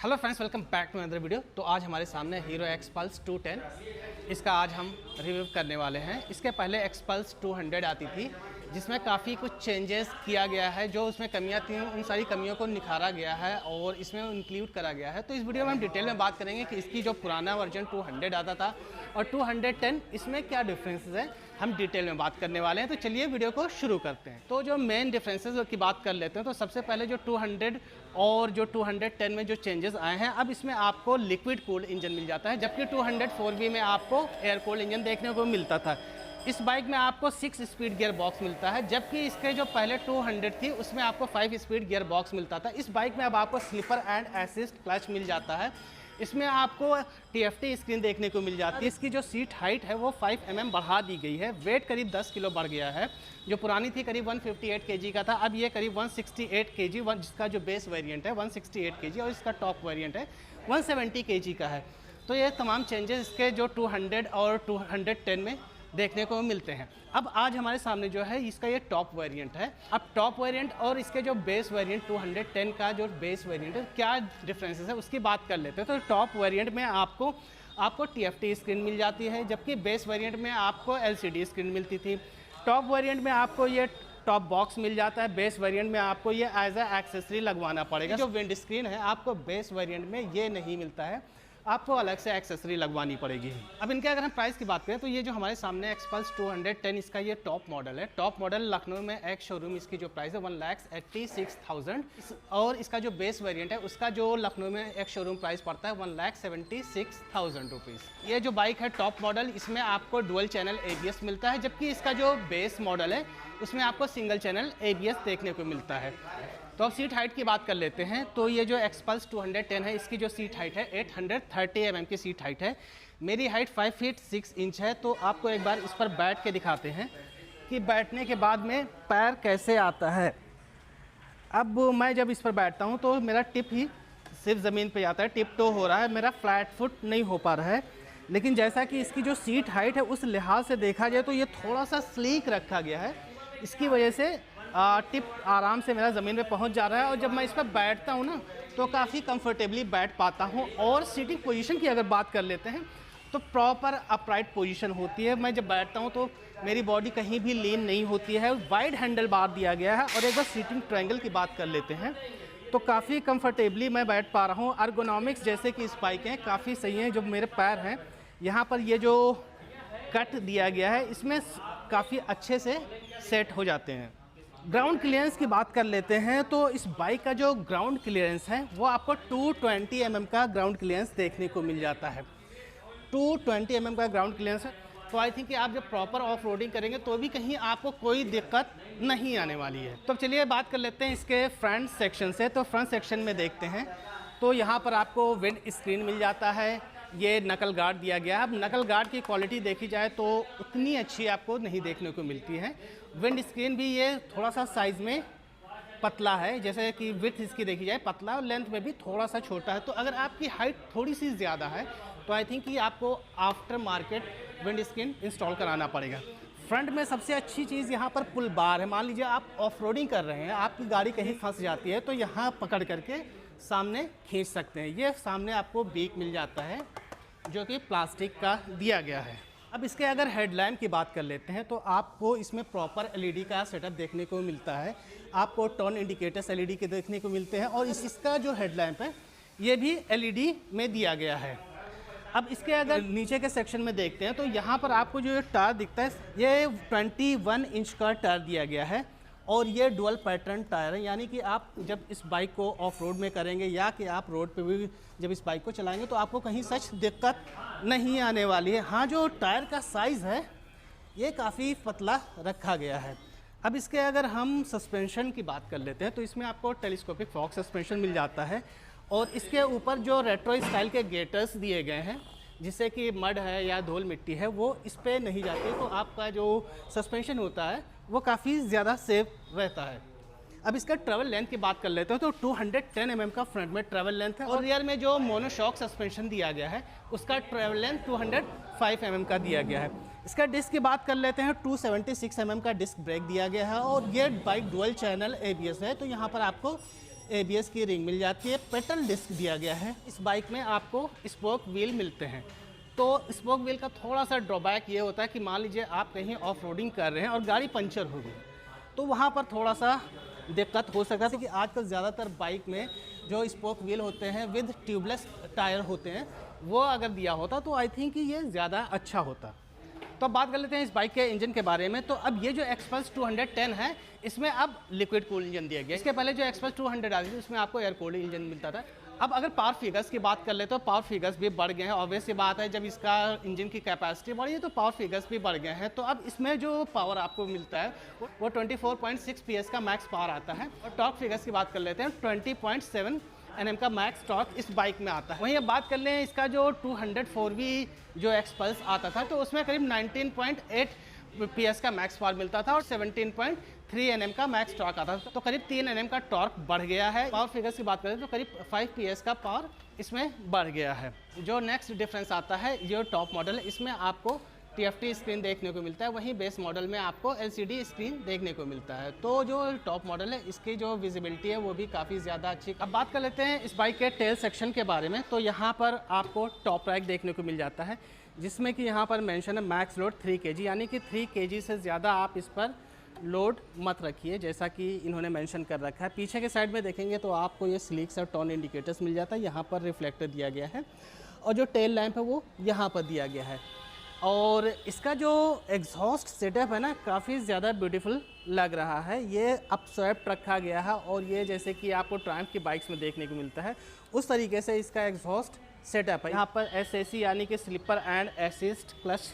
Hello friends, welcome back to another video. तो आज हमारे सामने हीरो एक्सपल्स 210, इसका आज हम रिव्यू करने वाले हैं। इसके पहले एक्सपल्स 200 आती थी जिसमें काफ़ी कुछ चेंजेस किया गया है। जो उसमें कमियां थी उन सारी कमियों को निखारा गया है और इसमें इंक्लूड करा गया है। तो इस वीडियो में हम डिटेल में बात करेंगे कि इसकी जो पुराना वर्जन 200 आता था और 210 इसमें क्या डिफरेंसेस हैं, हम डिटेल में बात करने वाले हैं। तो चलिए वीडियो को शुरू करते हैं। तो जो मेन डिफरेंसेस की बात कर लेते हैं, तो सबसे पहले जो 200 और जो 210 में जो चेंजेस आए हैं, अब इसमें आपको लिक्विड कूल्ड इंजन मिल जाता है, जबकि 204V में आपको एयर कूल्ड इंजन देखने को मिलता था। इस बाइक में आपको 6 स्पीड गियर बॉक्स मिलता है, जबकि इसके जो पहले 200 थी उसमें आपको 5 स्पीड गियर बॉक्स मिलता था। इस बाइक में अब आपको स्लीपर एंड असिस्ट क्लच मिल जाता है। इसमें आपको TFT स्क्रीन देखने को मिल जाती है। इसकी जो सीट हाइट है वो 5 mm बढ़ा दी गई है। वेट करीब 10 किलो बढ़ गया है। जो पुरानी थी करीब 158 kg का था, अब ये करीब 168 kg, जिसका जो बेस वेरिएंट है 168 kg और इसका टॉप वेरिएंट है 170 kg का है। तो ये तमाम चेंजेस इसके जो 200 और 210 में देखने को मिलते हैं। अब आज हमारे सामने जो है इसका ये टॉप वेरिएंट है। अब टॉप वेरिएंट और इसके जो बेस वेरिएंट 210 का जो बेस वेरिएंट है, क्या डिफरेंसेस है उसकी बात कर लेते हैं। तो टॉप वेरिएंट में आपको TFT स्क्रीन मिल जाती है, जबकि बेस वेरिएंट में आपको LCD स्क्रीन मिलती थी। टॉप वेरिएंट में आपको ये टॉप बॉक्स मिल जाता है। बेस वेरिएंट में आपको ये एज ए एक्सेसरी लगवाना पड़ेगा। जो विंड स्क्रीन है आपको बेस वेरिएंट में ये नहीं मिलता है, आपको अलग से एक्सेसरी लगवानी पड़ेगी। अब इनके अगर हम प्राइस की बात करें तो ये जो हमारे सामने एक्सपल्स 210 इसका ये टॉप मॉडल है। टॉप मॉडल लखनऊ में एक शोरूम इसकी जो प्राइस है 1,86,000 और इसका जो बेस वेरिएंट है उसका जो लखनऊ में एक शोरूम प्राइस पड़ता है 1,76,000 रुपीज़। ये जो बाइक है टॉप मॉडल, इसमें आपको डुअल चैनल ABS मिलता है, जबकि इसका जो बेस मॉडल है उसमें आपको सिंगल चैनल ABS देखने को मिलता है। तो अब सीट हाइट की बात कर लेते हैं। तो ये जो एक्सपल्स 210 है इसकी जो सीट हाइट है 830 mm की सीट हाइट है। मेरी हाइट 5 फीट 6 इंच है। तो आपको एक बार इस पर बैठ के दिखाते हैं कि बैठने के बाद में पैर कैसे आता है। अब मैं जब इस पर बैठता हूँ तो मेरा टिप ही सिर्फ ज़मीन पे जाता है, टिप टो हो रहा है, मेरा फ्लैट फुट नहीं हो पा रहा है। लेकिन जैसा कि इसकी जो सीट हाइट है उस लिहाज से देखा जाए तो ये थोड़ा सा स्लीक रखा गया है। इसकी वजह से टिप आराम से मेरा ज़मीन पे पहुंच जा रहा है और जब मैं इस पर बैठता हूं ना तो काफ़ी कंफर्टेबली बैठ पाता हूं। और सीटिंग पोजीशन की अगर बात कर लेते हैं तो प्रॉपर अपराइट पोजीशन होती है। मैं जब बैठता हूं तो मेरी बॉडी कहीं भी लीन नहीं होती है। वाइड हैंडल बार दिया गया है। और एक बार सीटिंग ट्रायंगल की बात कर लेते हैं तो काफ़ी कंफर्टेबली मैं बैठ पा रहा हूँ। अर्गोनॉमिक्स जैसे कि इस बाइक हैं काफ़ी सही हैं। जो मेरे पैर हैं यहाँ पर ये जो कट दिया गया है इसमें काफ़ी अच्छे से सेट हो जाते हैं। ग्राउंड क्लियरेंस की बात कर लेते हैं तो इस बाइक का जो ग्राउंड क्लियरेंस है वो आपको 220 mm का ग्राउंड क्लियरेंस देखने को मिल जाता है। 220 mm का ग्राउंड क्लियरेंस है। तो आई थिंक कि आप जब प्रॉपर ऑफ रोडिंग करेंगे तो भी कहीं आपको कोई दिक्कत नहीं आने वाली है। तो चलिए बात कर लेते हैं इसके फ्रंट सेक्शन से। तो फ्रंट सेक्शन में देखते हैं तो यहाँ पर आपको विंड स्क्रीन मिल जाता है। ये नकल गार्ड दिया गया है। अब नकल गार्ड की क्वालिटी देखी जाए तो उतनी अच्छी आपको नहीं देखने को मिलती है। विंड स्क्रीन भी ये थोड़ा सा साइज़ में पतला है, जैसे कि विड्थ इसकी देखी जाए पतला और लेंथ में भी थोड़ा सा छोटा है। तो अगर आपकी हाइट थोड़ी सी ज़्यादा है तो आई थिंक कि आपको after market wind screen install कराना पड़ेगा। फ्रंट में सबसे अच्छी चीज़ यहाँ पर पुल बार है। मान लीजिए आप ऑफ रोडिंग कर रहे हैं, आपकी गाड़ी कहीं फंस जाती है तो यहाँ पकड़ करके सामने खींच सकते हैं। ये सामने आपको बीक मिल जाता है जो कि प्लास्टिक का दिया गया है। अब इसके अगर हेडलैम्प की बात कर लेते हैं तो आपको इसमें प्रॉपर LED का सेटअप देखने को मिलता है। आपको टर्न इंडिकेटर्स LED के देखने को मिलते हैं और इसका जो हेडलैम्प है ये भी LED में दिया गया है। अब इसके अगर नीचे के सेक्शन में देखते हैं तो यहाँ पर आपको जो टायर दिखता है ये 21 इंच का टायर दिया गया है और ये डुअल पैटर्न टायर है। यानी कि आप जब इस बाइक को ऑफ रोड में करेंगे या कि आप रोड पे भी जब इस बाइक को चलाएंगे तो आपको कहीं सच दिक्कत नहीं आने वाली है। हाँ, जो टायर का साइज़ है ये काफ़ी पतला रखा गया है। अब इसके अगर हम सस्पेंशन की बात कर लेते हैं तो इसमें आपको टेलीस्कोपिक फॉक सस्पेंशन मिल जाता है और इसके ऊपर जो रेट्रो स्टाइल के गेटर्स दिए गए हैं जिससे कि मड है या धूल मिट्टी है वो इस पर नहीं जाती, तो आपका जो सस्पेंशन होता है वो काफ़ी ज़्यादा सेफ रहता है। अब इसका ट्रैवल लेंथ की बात कर लेते हो तो 210 mm का फ्रंट में ट्रैवल लेंथ है और रियर में जो मोनोशॉक सस्पेंशन दिया गया है उसका ट्रैवल लेंथ 205 mm का दिया गया है। इसका डिस्क की बात कर लेते हैं 276 mm का डिस्क ब्रेक दिया गया है और ये बाइक डुअल चैनल ABS है। तो यहाँ पर आपको ABS की रिंग मिल जाती है, पेडल डिस्क दिया गया है। इस बाइक में आपको स्पोक व्हील मिलते हैं। तो स्पोक व्हील का थोड़ा सा ड्रॉबैक ये होता है कि मान लीजिए आप कहीं ऑफ रोडिंग कर रहे हैं और गाड़ी पंचर हो गई, तो वहाँ पर थोड़ा सा दिक्कत हो सकता है कि आजकल ज़्यादातर बाइक में जो स्पोक व्हील होते हैं विद ट्यूबलेस टायर होते हैं, वो अगर दिया होता तो आई थिंक कि ये ज़्यादा अच्छा होता। तो अब बात कर लेते हैं इस बाइक के इंजन के बारे में। तो अब ये जो एक्सपल्स 210 है, इसमें अब लिक्विड कूल इंजन दिया गया। इसके पहले जो एक्सपल्स 200 आती थी उसमें आपको एयर कूल्ड इंजन मिलता था। अब अगर पावर फिगर्स की बात कर ले तो पावर फिगर्स भी बढ़ गए हैं। ऑब्वियस सी बात है, जब इसका इंजन की कैपेसिटी बढ़ी है तो पावर फिगर्स भी बढ़ गए हैं। तो अब इसमें जो पावर आपको मिलता है वो 24.6 PS का मैक्स पावर आता है। और टॉर्क फिगर्स की बात कर लेते हैं, 20.7 Nm का मैक्स टॉर्क इस बाइक में आता है। वहीं अब बात कर लें इसका जो 204V जो एक्सपल्स आता था, तो उसमें करीब 19.8 PS का मैक्स पावर मिलता था और 17.3 Nm का मैक्स टॉर्क आता था। तो करीब 3 Nm का टॉर्क बढ़ गया है। पावर फिगर्स की बात करें तो करीब 5 PS का पावर इसमें बढ़ गया है। जो नेक्स्ट डिफरेंस आता है, जो टॉप मॉडल है, इसमें आपको TFT स्क्रीन देखने को मिलता है। वहीं बेस मॉडल में आपको LCD स्क्रीन देखने को मिलता है। तो जो टॉप मॉडल है इसकी जो विजिबिलिटी है वो भी काफ़ी ज़्यादा अच्छी। अब बात कर लेते हैं इस बाइक के टेल सेक्शन के बारे में। तो यहाँ पर आपको टॉप रैक देखने को मिल जाता है, जिसमें कि यहाँ पर मेंशन है मैक्स लोड 3 kg, यानी कि 3 kg से ज़्यादा आप इस पर लोड मत रखिए, जैसा कि इन्होंने मेंशन कर रखा है। पीछे के साइड में देखेंगे तो आपको ये स्लिक्स और टर्न इंडिकेटर्स मिल जाता है। यहाँ पर रिफ्लेक्टर दिया गया है और जो टेल लैंप है वो यहाँ पर दिया गया है। और इसका जो एग्जॉस्ट सेटअप है ना, काफ़ी ज़्यादा ब्यूटीफुल लग रहा है। ये अपस्वेप्ट रखा गया है और ये जैसे कि आपको ट्रायम्फ की बाइक्स में देखने को मिलता है उस तरीके से इसका एग्जॉस्ट सेटअप है। यहाँ पर SAC यानी कि स्लिपर एंड असिस्ट क्लच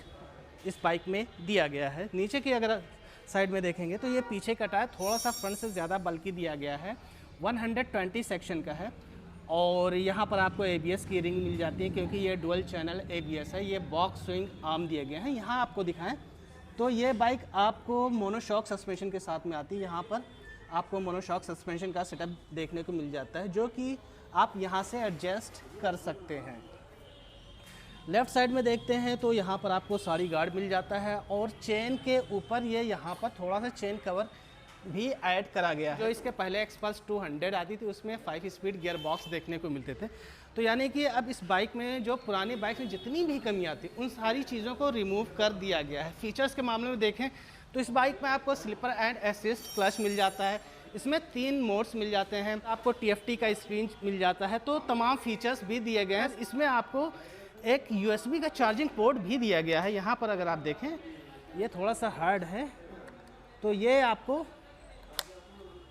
इस बाइक में दिया गया है। नीचे की अगर साइड में देखेंगे तो ये पीछे का टायर थोड़ा सा फ्रंट से ज़्यादा बल्कि दिया गया है, 120 सेक्शन का है। और यहाँ पर आपको ABS की रिंग मिल जाती है, क्योंकि ये डुअल चैनल ABS है। ये बॉक्स स्विंग आर्म दिए गए हैं। यहाँ आपको दिखाएं तो ये बाइक आपको मोनोशॉक सस्पेंशन के साथ में आती है। यहाँ पर आपको मोनोशॉक सस्पेंशन का सेटअप देखने को मिल जाता है, जो कि आप यहाँ से एडजस्ट कर सकते हैं। लेफ़्ट साइड में देखते हैं तो यहाँ पर आपको साड़ी गार्ड मिल जाता है और चेन के ऊपर ये यहाँ पर थोड़ा सा चेन कवर भी ऐड करा गया है। जो इसके पहले एक्सपल्स 200 आती थी उसमें 5 स्पीड गियर बॉक्स देखने को मिलते थे। तो यानी कि अब इस बाइक में जो पुरानी बाइक में जितनी भी कमियाँ थी उन सारी चीज़ों को रिमूव कर दिया गया है। फीचर्स के मामले में देखें तो इस बाइक में आपको स्लिपर एंड असिस्ट क्लच मिल जाता है। इसमें 3 मोड्स मिल जाते हैं। आपको TFT का स्क्रीन मिल जाता है। तो तमाम फीचर्स भी दिए गए हैं। इसमें आपको एक USB का चार्जिंग पोर्ट भी दिया गया है। यहाँ पर अगर आप देखें ये थोड़ा सा हार्ड है, तो ये आपको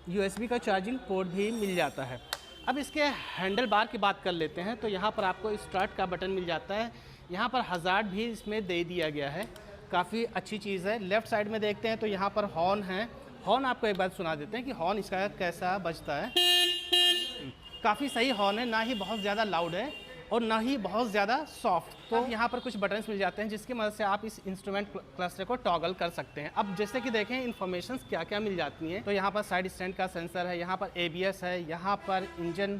USB का चार्जिंग पोर्ट भी मिल जाता है। अब इसके हैंडल बार की बात कर लेते हैं। तो यहाँ पर आपको स्टार्ट का बटन मिल जाता है। यहाँ पर हज़ार्ड भी इसमें दे दिया गया है, काफ़ी अच्छी चीज़ है। लेफ़्ट साइड में देखते हैं तो यहाँ पर हॉर्न है। हॉर्न आपको एक बात सुना देते हैं कि हॉर्न इसका कैसा बजता है। काफ़ी सही हॉर्न है, ना ही बहुत ज़्यादा लाउड है और ना ही बहुत ज़्यादा सॉफ्ट। तो यहाँ पर कुछ बटन्स मिल जाते हैं जिसकी मदद से आप इस इंस्ट्रूमेंट क्लस्टर को टॉगल कर सकते हैं। अब जैसे कि देखें इन्फॉर्मेशन क्या क्या मिल जाती हैं। तो यहाँ पर साइड स्टैंड का सेंसर है, यहाँ पर ABS है, यहाँ पर इंजन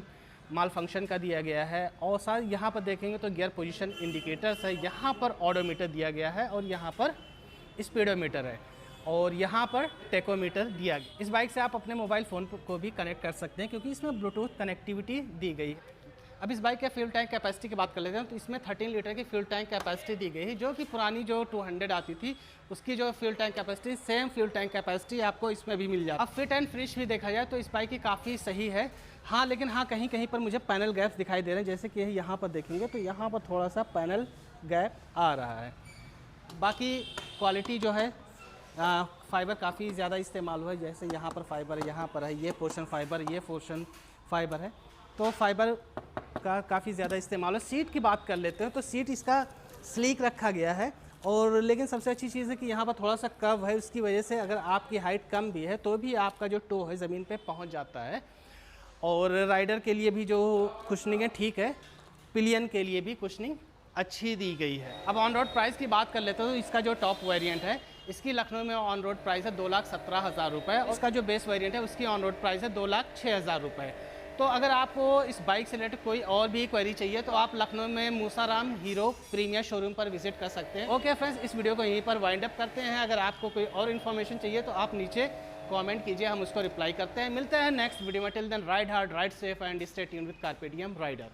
माल फंक्शन का दिया गया है और साथ यहाँ पर देखेंगे तो गियर पोजीशन इंडिकेटर्स है, यहाँ पर ऑडोमीटर दिया गया है और यहाँ पर स्पीडोमीटर है और यहाँ पर टेकोमीटर दिया गया। इस बाइक से आप अपने मोबाइल फ़ोन को भी कनेक्ट कर सकते हैं, क्योंकि इसमें ब्लूटूथ कनेक्टिविटी दी गई है। अब इस बाइक के फ्यूल टैंक कैपेसिटी की बात कर लेते हैं। तो इसमें 13 लीटर की फ्यूल टैंक कैपेसिटी दी गई है, जो कि पुरानी जो 200 आती थी उसकी जो fuel tank capacity, same fuel tank capacity आपको इसमें भी मिल जाती है। अब फिट एंड फिनिश भी देखा जाए तो इस बाइक की काफ़ी सही है। हाँ, लेकिन हाँ कहीं कहीं पर मुझे पैनल गैप्स दिखाई दे रहे हैं। जैसे कि यहाँ पर देखेंगे तो यहाँ पर थोड़ा सा पैनल गैप आ रहा है। बाकी क्वालिटी जो है फाइबर काफ़ी ज़्यादा इस्तेमाल हुआ है। जैसे यहाँ पर फाइबर है, यहाँ पर है, ये पोर्शन फाइबर, ये पोर्शन फाइबर है। तो फाइबर का काफ़ी ज़्यादा इस्तेमाल है। सीट की बात कर लेते हैं तो सीट इसका स्लीक रखा गया है और लेकिन सबसे अच्छी चीज़ है कि यहाँ पर थोड़ा सा कर्व है। उसकी वजह से अगर आपकी हाइट कम भी है तो भी आपका जो टो है ज़मीन पे पहुँच जाता है। और राइडर के लिए भी जो कुशनिंग है ठीक है, पिलियन के लिए भी कुशनिंग अच्छी दी गई है। अब ऑन रोड प्राइस की बात कर लेते हैं तो इसका जो टॉप वेरिएंट है इसकी लखनऊ में ऑन रोड प्राइस है 2,17,000 रुपये। उसका जो बेस वेरिएंट है उसकी ऑन रोड प्राइस है 2,06,000 रुपये। तो अगर आपको इस बाइक से रिलेटेड कोई और भी क्वेरी चाहिए तो आप लखनऊ में मूसाराम हीरो प्रीमियर शोरूम पर विजिट कर सकते हैं। ओके फ्रेंड्स, इस वीडियो को यहीं पर वाइंड अप करते हैं। अगर आपको कोई और इन्फॉर्मेशन चाहिए तो आप नीचे कमेंट कीजिए, हम उसको रिप्लाई करते हैं। मिलते हैं नेक्स्ट वीडियो में। Till then ride hard, ride safe and stay tuned with Carpe Diem rider.